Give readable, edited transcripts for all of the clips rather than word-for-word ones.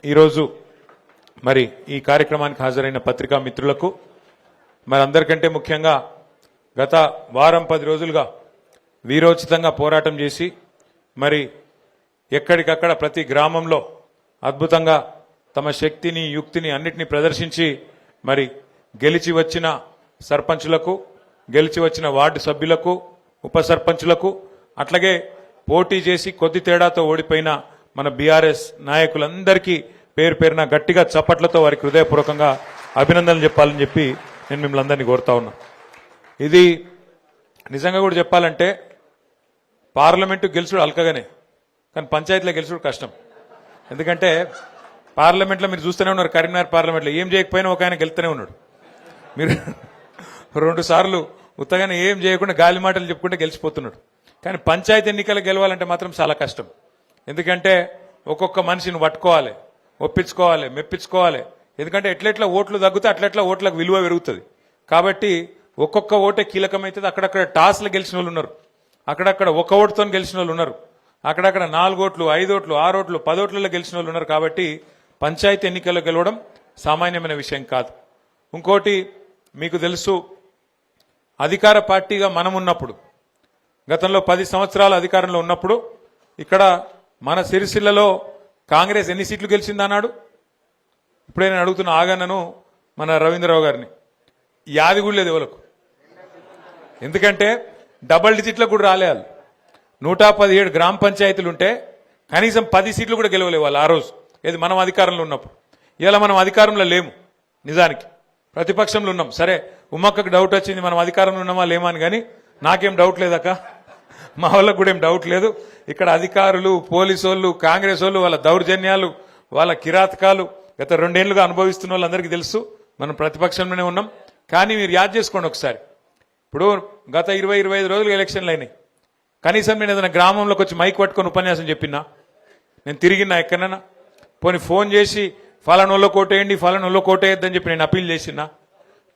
ఈరోజు మరి ఈ కార్యక్రమానికి హాజరైన పత్రికా మిత్రులకు మరి అందరికంటే ముఖ్యంగా గత వారం 10 రోజులుగా వీరోచితంగా పోరాటం చేసి మరి ఎక్కడికక్కడ ప్రతి గ్రామంలో అద్భుతంగా తమ శక్తిని యుక్తిని అన్నిటిని ప్రదర్శించి మరి గెలిచి వచ్చిన సర్పంచులకు గెలిచి వచ్చిన వార్డు సభ్యులకు ఉప సర్పంచులకు అట్లాగే పోటీ చేసి కొద్ది తేడాతో ఓడిపోయిన మన బీఆర్ఎస్ నాయకులందరికీ పేరు పేరున గట్టిగా చప్పట్లతో వారికి హృదయపూర్వకంగా అభినందనలు చెప్పాలని చెప్పి నేను మిమ్మల్ని అందరినీ కోరుతా ఉన్నా. ఇది నిజంగా కూడా చెప్పాలంటే పార్లమెంటు గెలుచుడు అల్కగానే, కానీ పంచాయతీలో గెలుచుడు కష్టం. ఎందుకంటే పార్లమెంట్లో మీరు చూస్తూనే ఉన్నారు, కరీంనగర్ పార్లమెంట్లో ఏం చేయకపోయినా ఒక ఆయన గెలుస్తూనే ఉన్నాడు. మీరు 2 సార్లు ఉత్తగానే ఏం చేయకుండా గాలి మాటలు చెప్పుకుంటే గెలిచిపోతున్నాడు. కానీ పంచాయతీ ఎన్నికలు గెలవాలంటే మాత్రం చాలా కష్టం. ఎందుకంటే ఒక్కొక్క మనిషిని పట్టుకోవాలి, ఒప్పించుకోవాలి, మెప్పించుకోవాలి. ఎందుకంటే ఎట్లెట్లా ఓట్లు తగ్గితే అట్లెట్లా ఓట్లకు విలువ పెరుగుతుంది. కాబట్టి ఒక్కొక్క ఓటే కీలకమైతుంది. అక్కడక్కడ టాస్లు గెలిచిన వాళ్ళు ఉన్నారు, అక్కడక్కడ ఒక ఓటుతో గెలిచిన వాళ్ళు ఉన్నారు, అక్కడక్కడ 4 ఓట్లు 5 ఓట్లు 6 ఓట్లు 10 ఓట్లలో గెలిచిన వాళ్ళు ఉన్నారు. కాబట్టి పంచాయతీ ఎన్నికల్లో గెలవడం సామాన్యమైన విషయం కాదు. ఇంకోటి మీకు తెలుసు, అధికార పార్టీగా మనం ఉన్నప్పుడు గతంలో 10 సంవత్సరాలు అధికారంలో ఉన్నప్పుడు ఇక్కడ మన సిరిసిల్లలో కాంగ్రెస్ ఎన్ని సీట్లు గెలిచిందన్నాడు. ఇప్పుడే నేను అడుగుతున్న ఆగన్నను మన రవీంద్రరావు గారిని, యాది కూడా లేదు ఎవరికి. ఎందుకంటే డబల్ డిజిట్లో కూడా రాలే వాళ్ళు. 117 గ్రామ పంచాయతీలు ఉంటే కనీసం 10 సీట్లు కూడా గెలవలేవు వాళ్ళు ఆ రోజు. ఏది మనం అధికారంలో ఉన్నప్పుడు. ఇలా మనం అధికారంలో లేము, నిజానికి ప్రతిపక్షంలో ఉన్నాం. సరే ఉమ్మక్కకు డౌట్ వచ్చింది మనం అధికారంలో ఉన్నామా లేమా అని, కానీ నాకేం డౌట్ లేదక్క, మా వాళ్ళకు కూడా ఏం డౌట్ లేదు. ఇక్కడ అధికారులు, పోలీసు వాళ్ళు, కాంగ్రెస్ వాళ్ళు, వాళ్ళ దౌర్జన్యాలు, వాళ్ళ కిరాతకాలు గత 2 ఏళ్లుగా అనుభవిస్తున్న వాళ్ళందరికీ తెలుసు. మనం ప్రతిపక్షంలోనే ఉన్నాం. కానీ మీరు యాద్ చేసుకోండి ఒకసారి, ఇప్పుడు గత 20-25 రోజులు ఎలక్షన్లు అయినాయి. కనీసం నేను ఏదైనా గ్రామంలోకి వచ్చి మైక్ పట్టుకొని ఉపన్యాసం చెప్పినా, నేను తిరిగినా ఎక్కడైనా, పోనీ ఫోన్ చేసి ఫలానోళ్ళో కోటేయండి ఫలానోళ్ళో కోటేయద్దని చెప్పి నేను అప్పీల్ చేసినా,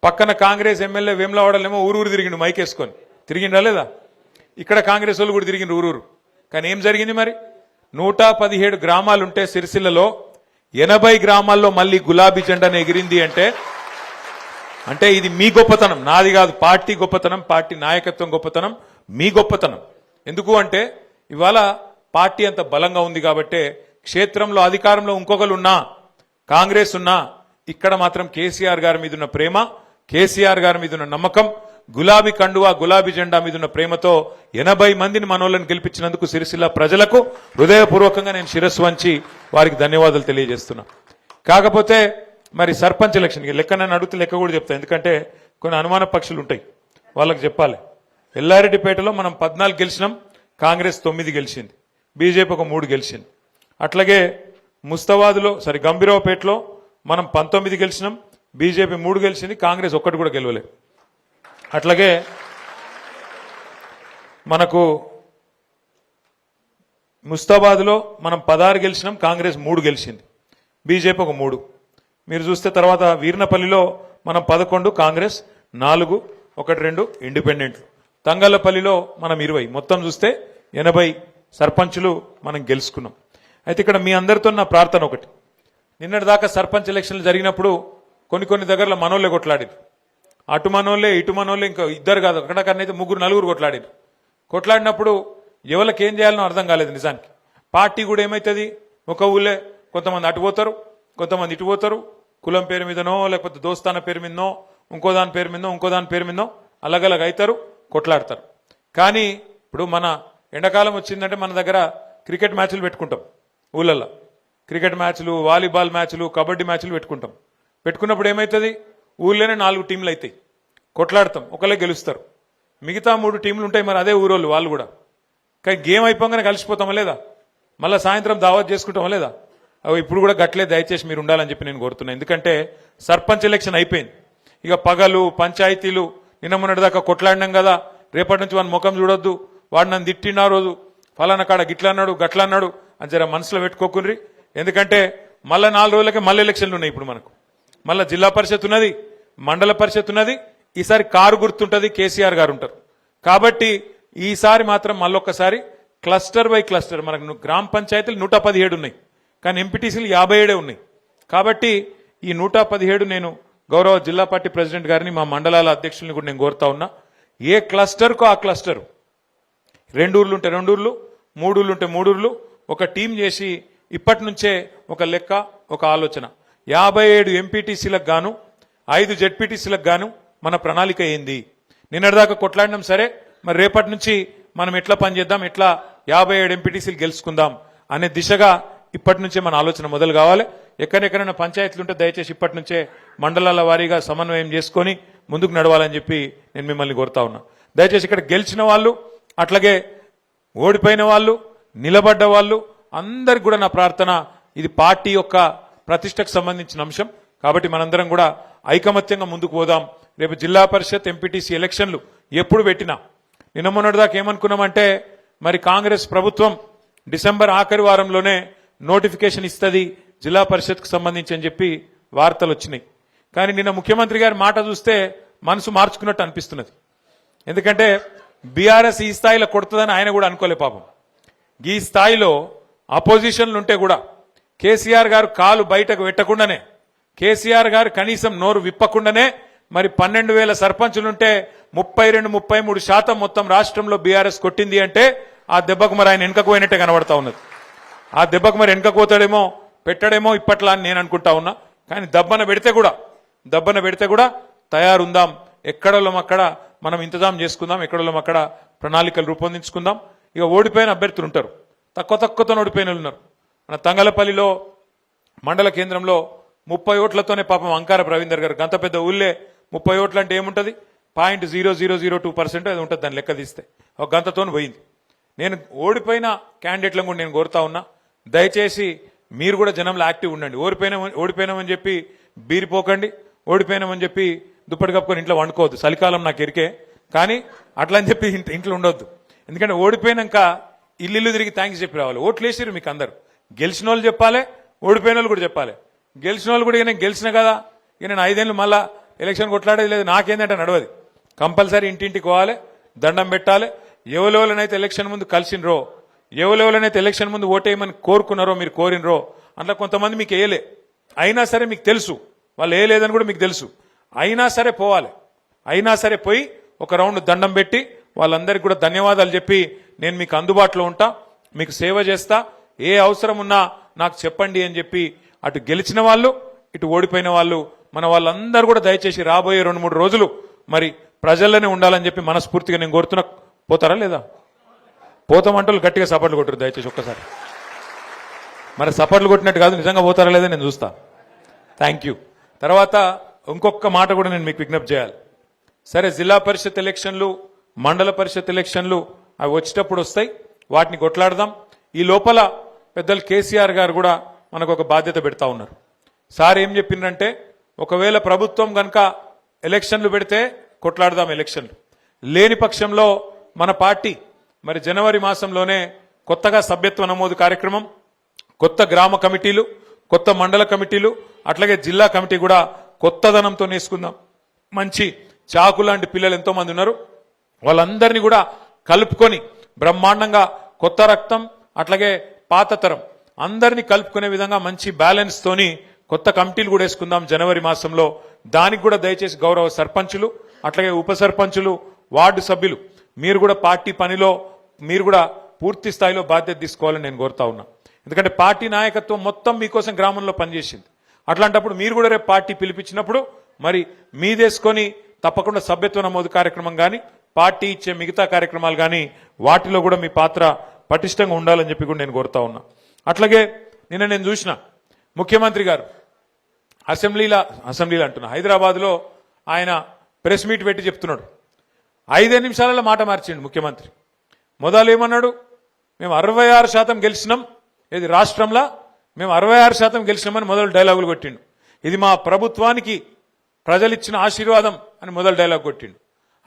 పక్కన కాంగ్రెస్ ఎమ్మెల్యే వేములవాడలేమో ఊరూరు తిరిగిండు మైక్ వేసుకొని, తిరిగిండా లేదా? ఇక్కడ కాంగ్రెస్ వాళ్ళు కూడా తిరిగిండు ఊరూరు. కానీ ఏం జరిగింది మరి? 117 గ్రామాలుంటే సిరిసిల్లలో 80 గ్రామాల్లో మళ్ళీ గులాబీ జెండాను ఎగిరింది అంటే ఇది మీ గొప్పతనం, నాది కాదు. పార్టీ గొప్పతనం, పార్టీ నాయకత్వం గొప్పతనం, మీ గొప్పతనం. ఎందుకు అంటే ఇవాళ పార్టీ అంత బలంగా ఉంది కాబట్టే క్షేత్రంలో అధికారంలో ఇంకొకరు ఉన్నా, కాంగ్రెస్ ఉన్నా, ఇక్కడ మాత్రం కేసీఆర్ గారి మీద ఉన్న ప్రేమ, కేసీఆర్ గారి మీద ఉన్న నమ్మకం, గులాబీ కండువా గులాబీ జెండా మీద ఉన్న ప్రేమతో 80 మందిని మనోళ్ళని గెలిపించినందుకు సిరిసిల్ల ప్రజలకు హృదయపూర్వకంగా నేను శిరస్సు వంచి వారికి ధన్యవాదాలు తెలియజేస్తున్నా. కాకపోతే మరి సర్పంచ్ ఎలక్షన్ లెక్క నన్ను అడిగితే లెక్క కూడా చెప్తాను, ఎందుకంటే కొన్ని అనుమాన పక్షులు ఉంటాయి, వాళ్ళకి చెప్పాలి. ఎల్లారెడ్డిపేటలో మనం 14 గెలిచినాం, కాంగ్రెస్ 9 గెలిచింది, బీజేపీ ఒక 3 గెలిచింది. అట్లాగే ముస్తాబాద్లో గంభీరావుపేటలో మనం 19 గెలిచినాం, బీజేపీ 3 గెలిచింది, కాంగ్రెస్ 1 కూడా గెలవలేదు. అట్లాగే మనకు ముస్తాబాద్లో మనం 16 గెలిచినాం, కాంగ్రెస్ 3 గెలిచింది, బీజేపీ ఒక 3. మీరు చూస్తే తర్వాత వీర్నపల్లిలో మనం 11, కాంగ్రెస్ 4, 1-2 ఇండిపెండెంట్లు. తంగళ్లపల్లిలో మనం 20. మొత్తం చూస్తే 80 సర్పంచులు మనం గెలుచుకున్నాం. అయితే ఇక్కడ మీ అందరితో నా ప్రార్థన ఒకటి, నిన్నటిదాకా సర్పంచ్ ఎలక్షన్లు జరిగినప్పుడు కొన్ని దగ్గరలో మనోళ్ళే కొట్లాడారు. అటు మనోళ్ళే ఇటు మనోళ్ళే, ఇంకా 2 కాదు, అక్కడక్కడనైతే 3-4 కొట్లాడారు. కొట్లాడినప్పుడు ఎవరికి ఏం చేయాలనో అర్థం కాలేదు. నిజానికి పార్టీ కూడా ఏమవుతుంది, ఒక ఊళ్ళే కొంతమంది అటు పోతారు, కొంతమంది ఇటు పోతారు, కులం పేరు మీదనో లేకపోతే దోస్తాన పేరు మీదనో ఇంకో దాని పేరు మీదనో అలగలగ అవుతారు, కొట్లాడతారు. కానీ ఇప్పుడు మన ఎండాకాలం వచ్చిందంటే మన దగ్గర క్రికెట్ మ్యాచ్లు పెట్టుకుంటాం, ఊళ్ళల్లో క్రికెట్ మ్యాచ్లు, వాలీబాల్ మ్యాచ్లు, కబడ్డీ మ్యాచ్లు పెట్టుకుంటాం. పెట్టుకున్నప్పుడు ఏమవుతుంది, ఊళ్ళోనే 4 టీంలు అవుతాయి, కొట్లాడతాం, ఒకళ్ళే గెలుస్తారు, మిగతా 3 టీంలు ఉంటాయి. మరి అదే ఊరోళ్ళు వాళ్ళు కూడా. కానీ గేమ్ అయిపోగానే కలిసిపోతామా లేదా, మళ్ళీ సాయంత్రం దావత్ చేసుకుంటామా లేదా? ఇప్పుడు కూడా గట్లే దయచేసి మీరు ఉండాలని చెప్పి నేను కోరుతున్నాను. ఎందుకంటే సర్పంచ్ ఎలక్షన్ అయిపోయింది, ఇక పగలు పంచాయతీలు నిన్న మొన్నటిదాకా కొట్లాడినాం కదా, రేపటి నుంచి వాడిని ముఖం చూడొద్దు, వాడు నన్ను తిట్టిన రోజు ఫలానా కాడ గిట్లా అన్నాడు గట్లా అన్నాడు అని జర మనసులో పెట్టుకోకుండ్రి. ఎందుకంటే మళ్ళీ 4 రోజులకే మళ్ళీ ఎలక్షన్లు ఉన్నాయి. ఇప్పుడు మనకు మళ్ళీ జిల్లా పరిషత్ ఉన్నది, మండల పరిషత్ ఉన్నది, ఈసారి కారు గుర్తుంటది, కేసీఆర్ గారు ఉంటారు. కాబట్టి ఈసారి మాత్రం మళ్ళొక్కసారి క్లస్టర్ బై క్లస్టర్ మనకు గ్రామ పంచాయతీలు 117 ఉన్నాయి, కానీ ఎంపీటీసీలు 57 ఉన్నాయి. కాబట్టి ఈ 117 నేను గౌరవ జిల్లా పార్టీ ప్రెసిడెంట్ గారిని మా మండలాల అధ్యక్షుల్ని కూడా నేను కోరుతా ఉన్నా, ఏ క్లస్టర్కు ఆ క్లస్టర్, 2 ఊర్లు ఉంటే 2 ఊర్లు, 3 ఊర్లు ఉంటే 3 ఊర్లు, ఒక టీం చేసి ఇప్పటి నుంచే ఒక లెక్క, ఒక ఆలోచన. 57 ఎంపీటీసీలకు గాను 5 జెడ్పీటీసీలకు గాను మన ప్రణాళిక ఏంది? నిన్నటిదాకా కొట్లాడినాం, సరే మరి రేపటి నుంచి మనం ఎట్లా పనిచేద్దాం, ఎట్లా 57 ఎంపీటీసీలు గెలుచుకుందాం అనే దిశగా ఇప్పటి నుంచే మన ఆలోచన మొదలు కావాలి. ఎక్కడెక్కడైనా పంచాయతీలు ఉంటే దయచేసి ఇప్పటి నుంచే మండలాల వారీగా సమన్వయం చేసుకొని ముందుకు నడవాలని చెప్పి నేను మిమ్మల్ని కోరుతా ఉన్నా. దయచేసి ఇక్కడ గెలిచిన వాళ్ళు, అట్లాగే ఓడిపోయిన వాళ్ళు, నిలబడ్డ వాళ్ళు అందరికి కూడా నా ప్రార్థన, ఇది పార్టీ యొక్క ప్రతిష్టకు సంబంధించిన అంశం. కాబట్టి మనందరం కూడా ఐకమత్యంగా ముందుకు పోదాం. రేపు జిల్లా పరిషత్ ఎంపీటీసీ ఎలక్షన్లు ఎప్పుడు పెట్టినా, నిన్న మొన్నటిదాకా ఏమనుకున్నామంటే మరి కాంగ్రెస్ ప్రభుత్వం డిసెంబర్ ఆఖరి వారంలోనే నోటిఫికేషన్ ఇస్తుంది జిల్లా పరిషత్కు సంబంధించి అని చెప్పి వార్తలు వచ్చినాయి. కానీ నిన్న ముఖ్యమంత్రి గారి మాట చూస్తే మనసు మార్చుకున్నట్టు అనిపిస్తున్నది. ఎందుకంటే బీఆర్ఎస్ ఈ స్థాయిలో కొడుతుందని ఆయన కూడా అనుకోలే పాపం. ఈ స్థాయిలో అపోజిషన్లు ఉంటే కూడా కేసీఆర్ గారు కాలు బయటకు పెట్టకుండానే, కేసీఆర్ గారు కనీసం నోరు విప్పకుండానే మరి 12,000 సర్పంచులుంటే 32-33% మొత్తం రాష్ట్రంలో బీఆర్ఎస్ కొట్టింది అంటే ఆ దెబ్బకు మరి ఆయన వెనుకకు పోయినట్టే కనబడతా ఉన్నది. ఆ దెబ్బకు మరి వెనుకకు పోతాడేమో, పెట్టడేమో ఇప్పట్లా అని నేను అనుకుంటా ఉన్నా. కానీ దబ్బన పెడితే కూడా తయారుందాం. ఎక్కడోళ్ళం అక్కడ మనం ఇంతజాం చేసుకుందాం, ఎక్కడోళ్ళం అక్కడ ప్రణాళికలు రూపొందించుకుందాం. ఇక ఓడిపోయిన అభ్యర్థులు ఉంటారు, తక్కువతో ఓడిపోయిన ఉన్నారు. మన తంగలపల్లిలో మండల కేంద్రంలో 30 ఓట్లతోనే పాపం అంకార రవీందర్ గారు, గంత పెద్ద ఊళ్ళే 30 ఓట్లు అంటే ఏముంటుంది, 0.0002% అది ఉంటుంది. దాన్ని లెక్క తీస్తే ఒక గంతతో పోయింది. నేను ఓడిపోయిన క్యాండిడేట్లను కూడా నేను కోరుతా ఉన్నా, దయచేసి మీరు కూడా జనంలో యాక్టివ్ ఉండండి. ఓడిపోయినామని చెప్పి బీరిపోకండి, ఓడిపోయినామని చెప్పి దుప్పటి కప్పుకొని ఇంట్లో వండుకోవద్దు. చలికాలం నాకు ఎరికే, కానీ అట్లా అని చెప్పి ఇంట్లో ఉండొద్దు. ఎందుకంటే ఓడిపోయినాక ఇల్లు తిరిగి థ్యాంక్స్ చెప్పి రావాలి. ఓట్లు వేసిరు మీకు అందరు, గెలిచిన వాళ్ళు చెప్పాలి, ఓడిపోయిన వాళ్ళు కూడా చెప్పాలి. గెలిచిన వాళ్ళు కూడా నేను గెలిచిన కదా, ఇక నేను 5 ఏళ్ళు మళ్ళా ఎలక్షన్ కొట్లాడేది లేదు, నాకేందంటే నడవది. కంపల్సరీ ఇంటింటికి పోవాలి, దండం పెట్టాలి. ఎవరెవరైతే ఎలక్షన్ ముందు కలిసినరో, ఎవరెవరైతే ఎలక్షన్ ముందు ఓటేయమని కోరుకున్నారో, మీరు కోరినరో, అందులో కొంతమంది మీకు వేయలే, అయినా సరే మీకు తెలుసు వాళ్ళు వేయలేదని కూడా మీకు తెలుసు, అయినా సరే పోవాలి. అయినా సరే పోయి ఒక రౌండ్ దండం పెట్టి వాళ్ళందరికీ కూడా ధన్యవాదాలు చెప్పి నేను మీకు అందుబాటులో ఉంటా, మీకు సేవ చేస్తా, ఏ అవసరం ఉన్నా నాకు చెప్పండి అని చెప్పి అటు గెలిచిన వాళ్ళు, ఇటు ఓడిపోయిన వాళ్ళు, మన వాళ్ళందరూ కూడా దయచేసి రాబోయే 2-3 రోజులు మరి ప్రజల్లోనే ఉండాలని చెప్పి మనస్ఫూర్తిగా నేను కోరుతున్నా. పోతారా లేదా? పోతామంటూ గట్టిగా సపోర్ట్లు కొట్టరు దయచేసి ఒక్కసారి. మరి సపోర్ట్లు కొట్టినట్టు కాదు, నిజంగా పోతారా లేదా నేను చూస్తా. Thank you. తర్వాత ఇంకొక మాట కూడా నేను మీకు విజ్ఞప్తి చేయాలి. సరే, జిల్లా పరిషత్ ఎలక్షన్లు, మండల పరిషత్ ఎలక్షన్లు అవి వచ్చేటప్పుడు వస్తాయి, వాటిని కొట్లాడదాం. ఈ లోపల పెద్దలు కేసీఆర్ గారు కూడా మనకు ఒక బాధ్యత పెడతా ఉన్నారు. సార్ ఏం చెప్పిండ్రంటే, ఒకవేళ ప్రభుత్వం కనుక ఎలక్షన్లు పెడితే కొట్లాడదాం, ఎలక్షన్లు లేని పక్షంలో మన పార్టీ మరి జనవరి మాసంలోనే కొత్తగా సభ్యత్వ నమోదు కార్యక్రమం, కొత్త గ్రామ కమిటీలు, కొత్త మండల కమిటీలు, అట్లాగే జిల్లా కమిటీ కూడా కొత్తదనంతో నేసుకుందాం. మంచి చాకు లాంటి పిల్లలు ఎంతో మంది ఉన్నారు, వాళ్ళందరినీ కూడా కలుపుకొని బ్రహ్మాండంగా కొత్త రక్తం అట్లాగే పాత తరం అందరినీ కలుపుకునే విధంగా మంచి బ్యాలెన్స్ తోని కొత్త కమిటీలు కూడా వేసుకుందాం జనవరి మాసంలో. దానికి కూడా దయచేసి గౌరవ సర్పంచులు, అట్లాగే ఉప సర్పంచులు, వార్డు సభ్యులు మీరు కూడా పార్టీ పనిలో మీరు కూడా పూర్తి స్థాయిలో బాధ్యత తీసుకోవాలని నేను కోరుతా ఉన్నా. ఎందుకంటే పార్టీ నాయకత్వం మొత్తం మీకోసం గ్రామంలో పనిచేసింది. అట్లాంటప్పుడు మీరు కూడా రేపు పార్టీ పిలిపించినప్పుడు మరి మీదేసుకొని తప్పకుండా సభ్యత్వ నమోదు కార్యక్రమం కానీ, పార్టీ ఇచ్చే మిగతా కార్యక్రమాలు కానీ వాటిలో కూడా మీ పాత్ర పటిష్టంగా ఉండాలని చెప్పి కూడా నేను కోరుతా ఉన్నా. అట్లాగే నిన్న నేను చూసిన ముఖ్యమంత్రి గారు అసెంబ్లీలో అంటున్నా, హైదరాబాద్లో ఆయన ప్రెస్ మీట్ పెట్టి చెప్తున్నాడు. 5 నిమిషాలలో మాట మార్చిండు ముఖ్యమంత్రి. మొదలు ఏమన్నాడు, మేము 66% గెలిచినాం, ఇది రాష్ట్రంలో మేము 66% గెలిచినామని మొదలు డైలాగులు కొట్టిండు. ఇది మా ప్రభుత్వానికి ప్రజలిచ్చిన ఆశీర్వాదం అని మొదలు డైలాగ్ కొట్టిండు.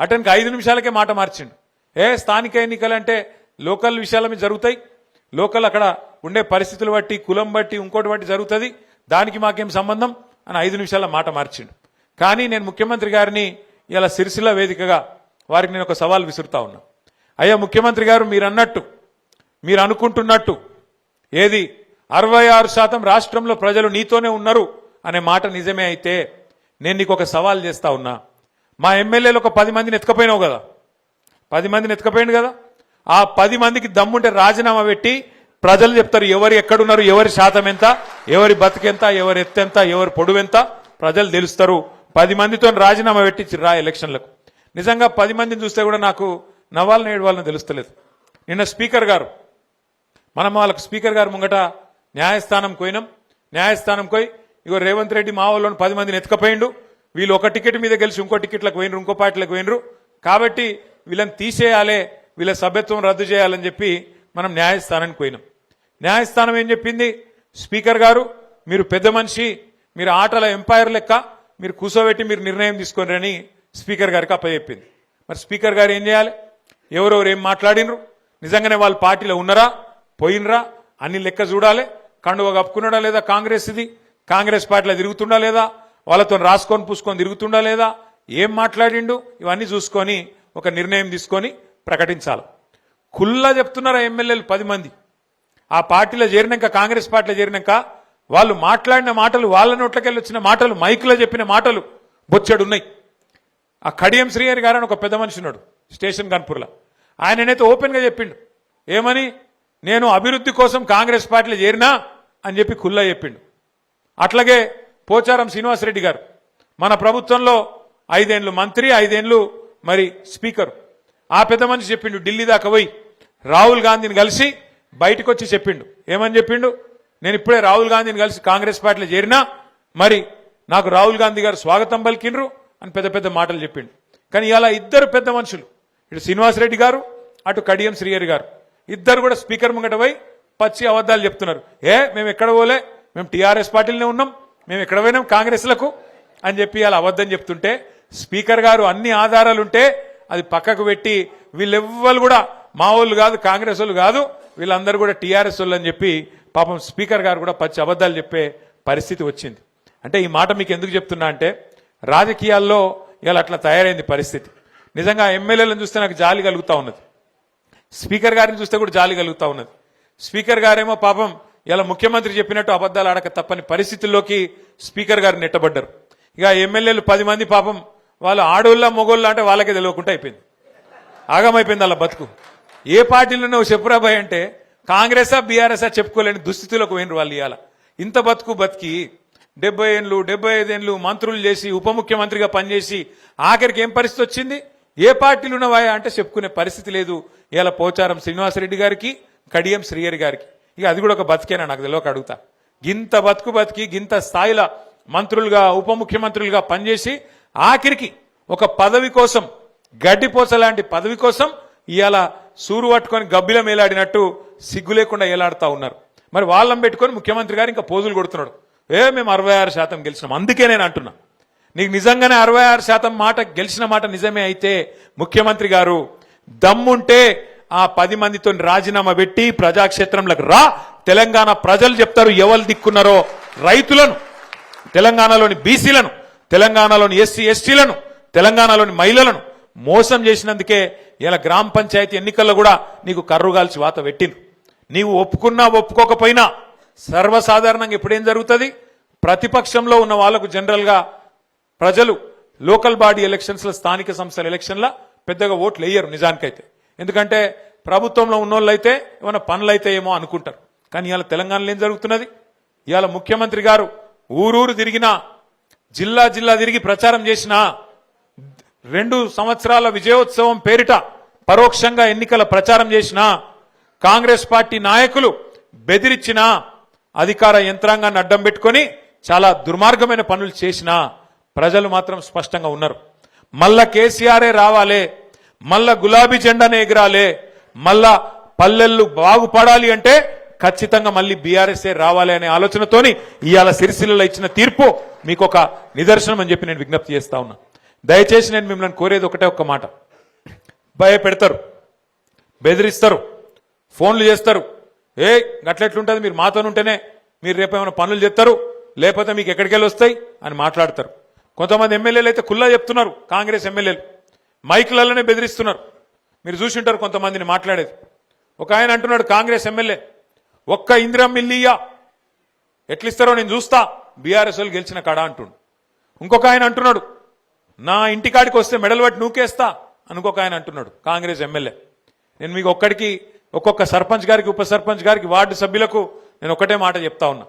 అతనికి 5 నిమిషాలకే మాట మార్చిండు. స్థానిక ఎన్నికలంటే లోకల్ విషయాల మీద జరుగుతాయి, లోకల్ అక్కడ ఉండే పరిస్థితులు బట్టి, కులం బట్టి, ఇంకోటి బట్టి జరుగుతుంది, దానికి మాకేం సంబంధం అని 5 నిమిషాల మాట మార్చిండు. కానీ నేను ముఖ్యమంత్రి గారిని ఇలా సిరిసిల్ల వేదికగా వారికి నేను ఒక సవాల్ విసురుతా ఉన్నా. అయ్యా ముఖ్యమంత్రి గారు, మీరు అనుకుంటున్నట్టు ఏది 66% రాష్ట్రంలో ప్రజలు నీతోనే ఉన్నారు అనే మాట నిజమే అయితే నేను నీకు ఒక సవాల్ చేస్తా ఉన్నా. మా ఎమ్మెల్యేలు ఒక 10 మందిని ఎత్తుకపోయినావు కదా, 10 మందిని ఎత్తుకపోయింది కదా, ఆ 10 మందికి దమ్ముంటే రాజీనామా పెట్టి ప్రజలు చెప్తారు ఎవరు ఎక్కడున్నారు, ఎవరి శాతం ఎంత, ఎవరి బతికెంత, ఎవరి ఎత్తెంత, ఎవరి పొడువెంత ప్రజలు తెలుస్తారు. 10 మందితో రాజీనామా పెట్టి రా ఎలక్షన్లకు. నిజంగా 10 మందిని చూస్తే కూడా నాకు నవ్వాలని ఏడవాలని తెలుస్తలేదు. నిన్న స్పీకర్ గారు మనం వాళ్ళకు స్పీకర్ గారు ముంగట న్యాయస్థానం పోయినాం. న్యాయస్థానం పోయి ఇగో రేవంత్ రెడ్డి మా వాళ్ళని 10 మందిని ఎత్తుకపోయిండు, వీళ్ళు ఒక టికెట్ మీద గెలిచి ఇంకో టికెట్లకు పోయినరు, ఇంకో పార్టీలకు పోయినరు, కాబట్టి వీళ్ళని తీసేయాలి, వీళ్ళ సభ్యత్వం రద్దు చేయాలని చెప్పి మనం న్యాయస్థానానికి పోయినాం. న్యాయస్థానం ఏం చెప్పింది, స్పీకర్ గారు మీరు పెద్ద మనిషి, మీరు ఆటల ఎంపైర్ లెక్క మీరు కూర్చోబెట్టి మీరు నిర్ణయం తీసుకోరని స్పీకర్ గారికి అప్పచెప్పింది. మరి స్పీకర్ గారు ఏం చేయాలి, ఎవరెవరు ఏం మాట్లాడినరు, నిజంగానే వాళ్ళ పార్టీలో ఉన్నారా పోయినరా అన్ని లెక్క చూడాలి. కండువ కప్పుకున్నాడా లేదా కాంగ్రెస్, ఇది కాంగ్రెస్ పార్టీలో తిరుగుతుండా లేదా, వాళ్ళతో రాసుకొని పూసుకొని తిరుగుతుండా లేదా, ఏం మాట్లాడిండు, ఇవన్నీ చూసుకొని ఒక నిర్ణయం తీసుకొని ప్రకటించాలి. కుల్లా చెప్తున్నారా ఎమ్మెల్యేలు 10 మంది ఆ పార్టీలో చేరినాక, కాంగ్రెస్ పార్టీలో చేరినాక వాళ్ళు మాట్లాడిన మాటలు, వాళ్ళ నోట్లకెళ్ళి వచ్చిన మాటలు, మైకులో చెప్పిన మాటలు బొచ్చెడున్నాయి. ఆ కడియం శ్రీహరి గారు అని ఒక పెద్ద మనిషి ఉన్నాడు స్టేషన్ కాన్పూర్లో, ఆయననైతే ఓపెన్గా చెప్పిండు ఏమని, నేను అభివృద్ధి కోసం కాంగ్రెస్ పార్టీలో చేరినా అని చెప్పి కుల్లా చెప్పిండు. అట్లాగే పోచారం శ్రీనివాసరెడ్డి గారు మన ప్రభుత్వంలో 5 ఏళ్లు మంత్రి, 5 ఏళ్లు మరి స్పీకర్. ఆ పెద్ద మనిషి చెప్పిండు ఢిల్లీ దాకా పోయి రాహుల్ గాంధీని కలిసి బయటకు వచ్చి చెప్పిండు. ఏమని చెప్పిండు, నేను ఇప్పుడే రాహుల్ గాంధీని కలిసి కాంగ్రెస్ పార్టీలో చేరినా, మరి నాకు రాహుల్ గాంధీ గారు స్వాగతం పలికిండ్రు అని పెద్ద పెద్ద మాటలు చెప్పిండు. కానీ ఇలా ఇద్దరు పెద్ద మనుషులు, ఇటు శ్రీనివాసరెడ్డి గారు అటు కడియం శ్రీహరి గారు, ఇద్దరు కూడా స్పీకర్ ముంగట పోయి పచ్చి అబద్ధాలు చెప్తున్నారు. మేము ఎక్కడ పోలే, మేము టీఆర్ఎస్ పార్టీలోనే ఉన్నాం, మేము ఎక్కడ పోయినాం కాంగ్రెస్లకు అని చెప్పి అలా అబద్ధం చెప్తుంటే, స్పీకర్ గారు అన్ని ఆధారాలుంటే అది పక్కకు పెట్టి వీళ్ళెవ్వరు కూడా మా వాళ్ళు కాదు, కాంగ్రెస్ వాళ్ళు కాదు, వీళ్ళందరూ కూడా టీఆర్ఎస్ వాళ్ళు అని చెప్పి పాపం స్పీకర్ గారు కూడా పచ్చి అబద్ధాలు చెప్పే పరిస్థితి వచ్చింది. అంటే ఈ మాట మీకు ఎందుకు చెప్తున్నా అంటే, రాజకీయాల్లో ఇలా అట్లా తయారైంది పరిస్థితి. నిజంగా ఎమ్మెల్యేలను చూస్తే నాకు జాలి కలుగుతా ఉన్నది, స్పీకర్ గారిని చూస్తే కూడా జాలి కలుగుతా ఉన్నది. స్పీకర్ గారేమో పాపం ఇలా ముఖ్యమంత్రి చెప్పినట్టు అబద్ధాలు ఆడక తప్పని పరిస్థితుల్లోకి స్పీకర్ గారు నెట్టబడ్డారు. ఇక ఎమ్మెల్యేలు 10 మంది పాపం వాళ్ళు ఆడోళ్ళ మొగోళ్ళ అంటే వాళ్ళకే తెలియకుండా అయిపోయింది, ఆగమైపోయింది వాళ్ళ బతుకు. ఏ పార్టీలో నువ్వు చెప్పురాబాయ్ అంటే కాంగ్రెసా బీఆర్ఎస్ఆ చెప్పుకోలేని దుస్థితిలోకి పోయినరు వాళ్ళు. ఇవాళ ఇంత బతికి 70 ఏళ్ళు 75 ఏళ్ళు మంత్రులు చేసి ఉప ముఖ్యమంత్రిగా పనిచేసి ఆఖరికి ఏం పరిస్థితి వచ్చింది, ఏ పార్టీలు ఉన్నవా అంటే చెప్పుకునే పరిస్థితి లేదు. ఇలా పోచారం శ్రీనివాసరెడ్డి గారికి, కడియం శ్రీహరి గారికి. ఇక అది కూడా ఒక బతికేనా నాకు తెలియక అడుగుతా. గింత బతికి గింత స్థాయిలో మంత్రులుగా ఉప ముఖ్యమంత్రులుగా పనిచేసి ఆఖరికి ఒక పదవి కోసం, గడ్డిపోస లాంటి పదవి కోసం ఇవాళ సూరు పట్టుకొని గబ్బిలం ఏలాడినట్టు సిగ్గు లేకుండా ఏలాడుతా ఉన్నారు. మరి వాళ్ళని పెట్టుకొని ముఖ్యమంత్రి గారు ఇంకా పోజులు కొడుతున్నాడు, మేము 66% గెలిచినాం. అందుకే నేను అంటున్నా, నీకు నిజంగానే 66% మాట గెలిచిన మాట నిజమే అయితే ముఖ్యమంత్రి గారు దమ్ముంటే ఆ 10 మందితో రాజీనామా పెట్టి ప్రజాక్షేత్రంలోకి రా. తెలంగాణ ప్రజలు చెప్తారు ఎవరు దిక్కున్నారో, రైతులను, తెలంగాణలోని బీసీలను, తెలంగాణలోని ఎస్సీ ఎస్టీలను, తెలంగాణలోని మహిళలను మోసం చేసినందుకే ఇలా గ్రామ పంచాయతీ ఎన్నికల్లో కూడా నీకు కర్రుగాల్చి వాత పెట్టింది. నీవు ఒప్పుకున్నా ఒప్పుకోకపోయినా సర్వసాధారణంగా ఎప్పుడేం జరుగుతుంది, ప్రతిపక్షంలో ఉన్న వాళ్లకు జనరల్ గా ప్రజలు లోకల్ బాడీ ఎలక్షన్స్ లో, స్థానిక సంస్థల ఎలక్షన్ల పెద్దగా ఓట్లు వేయరు నిజానికైతే. ఎందుకంటే ప్రభుత్వంలో ఉన్నోళ్ళు అయితే ఏమైనా పనులు అయితే ఏమో అనుకుంటారు. కానీ ఇవాళ తెలంగాణలో ఏం జరుగుతున్నది, ఇవాళ ముఖ్యమంత్రి గారు ఊరూరు తిరిగినా, జిల్లా జిల్లా తిరిగి ప్రచారం చేసినా, 2 సంవత్సరాల విజయోత్సవం పేరిట పరోక్షంగా ఎన్నికల ప్రచారం చేసినా, కాంగ్రెస్ పార్టీ నాయకులు బెదిరించినా, అధికార యంత్రాంగాన్ని అడ్డం పెట్టుకొని చాలా దుర్మార్గమైన పనులు చేసినా ప్రజలు మాత్రం స్పష్టంగా ఉన్నారు. మళ్ళా కేసీఆరే రావాలే, మళ్ళా గులాబీ జెండానే ఎగరాలే, మళ్ళా పల్లెళ్ళు బాగుపడాలి అంటే ఖచ్చితంగా మళ్ళీ బీఆర్ఎస్ఏ రావాలి అనే ఆలోచనతోని ఇవాళ సిరిసిల్లలో ఇచ్చిన తీర్పు మీకు ఒక నిదర్శనం అని చెప్పి నేను విజ్ఞప్తి చేస్తా ఉన్నా. దయచేసి నేను మిమ్మల్ని కోరేది ఒకటే ఒక్క మాట, భయపెడతారు, బెదిరిస్తారు, ఫోన్లు చేస్తారు, గట్లెట్లుంటుంది మీరు మాతోనుంటేనే మీరు రేపేమైనా పనులు చేస్తారు, లేకపోతే మీకు ఎక్కడికెళ్ళి వస్తాయి అని మాట్లాడతారు. కొంతమంది ఎమ్మెల్యేలు అయితే కుల్లా చెప్తున్నారు, కాంగ్రెస్ ఎమ్మెల్యేలు మైకులలోనే బెదిరిస్తున్నారు. మీరు చూసి ఉంటారు కొంతమందిని మాట్లాడేది. ఒక ఆయన అంటున్నాడు, కాంగ్రెస్ ఎమ్మెల్యే, ఒక్క ఇందిరమ్మ ఇల్లు ఇయ్యా, ఎట్లిస్తారో నేను చూస్తా బీఆర్ఎస్ వాళ్ళు గెలిచిన కాడ అంటుండు. ఇంకొక ఆయన అంటున్నాడు నా ఇంటికాడికి వస్తే మెడల్ పట్టి నూకేస్తా ఇంకొక ఆయన అంటున్నాడు కాంగ్రెస్ ఎమ్మెల్యే. నేను మీకు ఒక్కొక్క సర్పంచ్ గారికి ఉప సర్పంచ్ గారికి వార్డు సభ్యులకు నేను ఒకటే మాట చెప్తా ఉన్నా.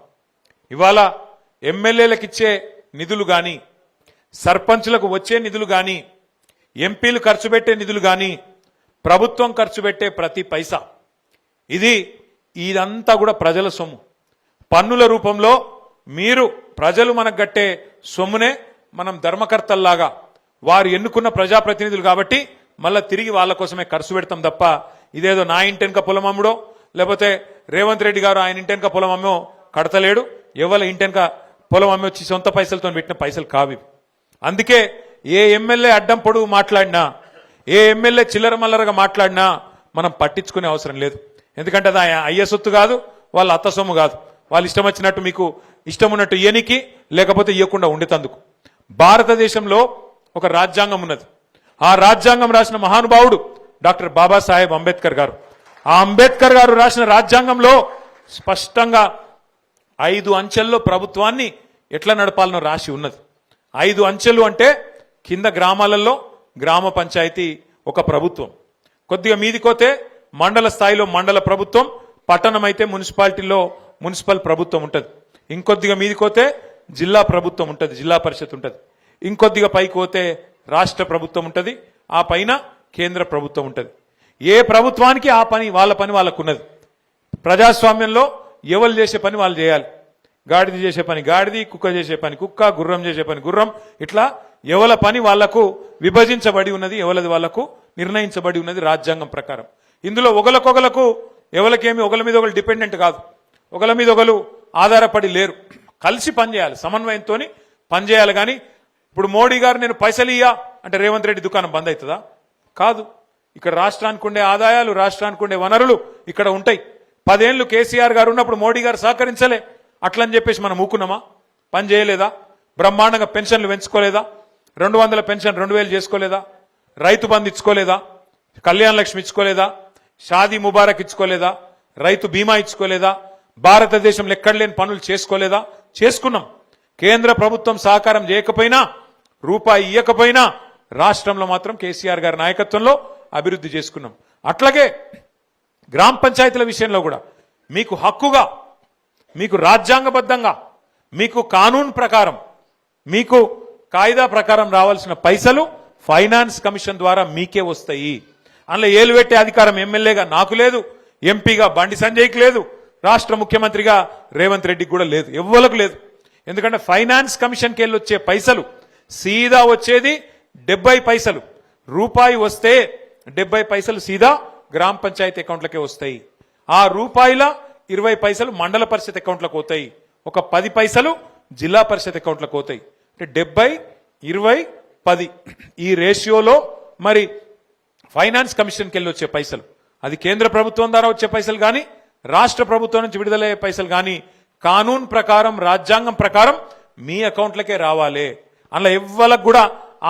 ఇవాళ ఎమ్మెల్యేలకు ఇచ్చే నిధులు కానీ సర్పంచ్లకు వచ్చే నిధులు కానీ ఎంపీలు ఖర్చు పెట్టే నిధులు కానీ ప్రభుత్వం ఖర్చు పెట్టే ప్రతి పైసా ఇదంతా కూడా ప్రజల సొమ్ము. పన్నుల రూపంలో మీరు ప్రజలు మనకు గట్టే సొమ్మునే మనం ధర్మకర్తల్లాగా వారు ఎన్నుకున్న ప్రజాప్రతినిధులు కాబట్టి మళ్ళా తిరిగి వాళ్ళ కోసమే ఖర్చు పెడతాం తప్ప ఇదేదో నా ఇంటెనక పొలం అమ్ముడో లేకపోతే రేవంత్ రెడ్డి గారు ఆయన ఇంటెనక పొలం అమ్మో కడతలేడు, ఎవరి ఇంటెనక పొలం అమ్మి వచ్చి సొంత పైసలతో పెట్టిన పైసలు కావి. అందుకే ఏ ఎమ్మెల్యే అడ్డం పొడుగు మాట్లాడినా ఏ ఎమ్మెల్యే చిల్లర మల్లరగా మాట్లాడినా మనం పట్టించుకునే అవసరం లేదు. ఎందుకంటే అది అయ్య సొత్తు కాదు, వాళ్ళ అత్త సొమ్ము కాదు. వాళ్ళు ఇష్టం వచ్చినట్టు మీకు ఇష్టం ఉన్నట్టు ఇయ్యనికి లేకపోతే ఇవ్వకుండా ఉండేతందుకు. భారతదేశంలో ఒక రాజ్యాంగం ఉన్నది. ఆ రాజ్యాంగం రాసిన మహానుభావుడు డాక్టర్ బాబాసాహెబ్ అంబేద్కర్ గారు. ఆ అంబేద్కర్ గారు రాసిన రాజ్యాంగంలో స్పష్టంగా 5 అంచెల్లో ప్రభుత్వాన్ని ఎట్లా నడపాలనో రాసి ఉన్నది. 5 అంచెలు అంటే కింద గ్రామాలలో గ్రామ పంచాయతీ ఒక ప్రభుత్వం, కొద్దిగా మీదికోతే మండల స్థాయిలో మండల ప్రభుత్వం, పట్టణం అయితే మున్సిపాలిటీలో మున్సిపల్ ప్రభుత్వం ఉంటుంది. ఇంకొద్దిగా మీదికోతే జిల్లా ప్రభుత్వం ఉంటుంది, జిల్లా పరిషత్ ఉంటుంది. ఇంకొద్దిగా పైకి పోతే రాష్ట్ర ప్రభుత్వం ఉంటుంది, ఆ పైన కేంద్ర ప్రభుత్వం ఉంటుంది. ఏ ప్రభుత్వానికి ఆ పని వాళ్ళ పని వాళ్ళకు ఉన్నది. ప్రజాస్వామ్యంలో ఎవరు చేసే పని వాళ్ళు చేయాలి. గాడిద చేసే పని గాడిది, కుక్క చేసే పని కుక్క, గుర్రం చేసే పని గుర్రం, ఇట్లా ఎవల పని వాళ్లకు విభజించబడి ఉన్నది, ఎవలది వాళ్లకు నిర్ణయించబడి ఉన్నది రాజ్యాంగం ప్రకారం. ఇందులో ఒకరికొకలకు ఎవరికేమి ఒకరి మీద ఒకరు డిపెండెంట్ కాదు, ఒకరి మీద ఒకరు ఆధారపడి లేరు. కలిసి పనిచేయాలి, సమన్వయంతో పనిచేయాలి. కానీ ఇప్పుడు మోడీ గారు నేను పైసలు ఇయ్యా అంటే రేవంత్ రెడ్డి దుకాణం బంద్ అవుతుందా? కాదు. ఇక్కడ రాష్ట్రానికి ఉండే ఆదాయాలు, రాష్ట్రానికి ఉండే వనరులు ఇక్కడ ఉంటాయి. 10 ఏళ్లు కేసీఆర్ గారు ఉన్నప్పుడు మోడీ గారు సహకరించలే, అట్లని చెప్పేసి మనం ఊకున్నామా? పని చేయలేదా? బ్రహ్మాండంగా పెన్షన్లు పెంచుకోలేదా? 200 పెన్షన్ 2000 చేసుకోలేదా? రైతు బంధు ఇచ్చుకోలేదా? కళ్యాణ లక్ష్మి ఇచ్చుకోలేదా? షాదీ ముబారక్ ఇచ్చుకోలేదా? రైతు బీమా ఇచ్చుకోలేదా? భారతదేశంలో ఎక్కడ లేని పనులు చేసుకోలేదా? చేసుకున్నాం. కేంద్ర ప్రభుత్వం సహకారం చేయకపోయినా, రూపాయి ఇయ్యకపోయినా రాష్ట్రంలో మాత్రం కేసీఆర్ గారి నాయకత్వంలో అభివృద్ధి చేసుకున్నాం. అట్లాగే గ్రామ పంచాయతీల విషయంలో కూడా మీకు హక్కుగా, మీకు రాజ్యాంగబద్ధంగా, మీకు కానూన్ ప్రకారం, మీకు కాయిదా ప్రకారం రావాల్సిన పైసలు ఫైనాన్స్ కమిషన్ ద్వారా మీకే వస్తాయి. అందులో ఏలు పెట్టే అధికారం ఎమ్మెల్యేగా నాకు లేదు, ఎంపీగా బండి సంజయ్కి లేదు, రాష్ట్ర ముఖ్యమంత్రిగా రేవంత్ రెడ్డికి కూడా లేదు, ఎవ్వలకు లేదు. ఎందుకంటే ఫైనాన్స్ కమిషన్కి వెళ్ళి వచ్చే పైసలు సీదా వచ్చేది 70 పైసలు. రూపాయి వస్తే 70 పైసలు సీదా గ్రామ పంచాయతీ అకౌంట్లకే వస్తాయి. ఆ రూపాయిల 20 పైసలు మండల పరిషత్ అకౌంట్లకు పోతాయి, ఒక 10 పైసలు జిల్లా పరిషత్ అకౌంట్లకు పోతాయి. అంటే 70, 20, 10 ఈ రేషియోలో మరి ఫైనాన్స్ కమిషన్కి వెళ్ళి వచ్చే పైసలు, అది కేంద్ర ప్రభుత్వం ద్వారా వచ్చే పైసలు కానీ రాష్ట్ర ప్రభుత్వం నుంచి విడుదలయ్యే పైసలు కానీ కానూన్ ప్రకారం, రాజ్యాంగం ప్రకారం మీ అకౌంట్లకే రావాలి. అందులో ఎవ్వలకు కూడా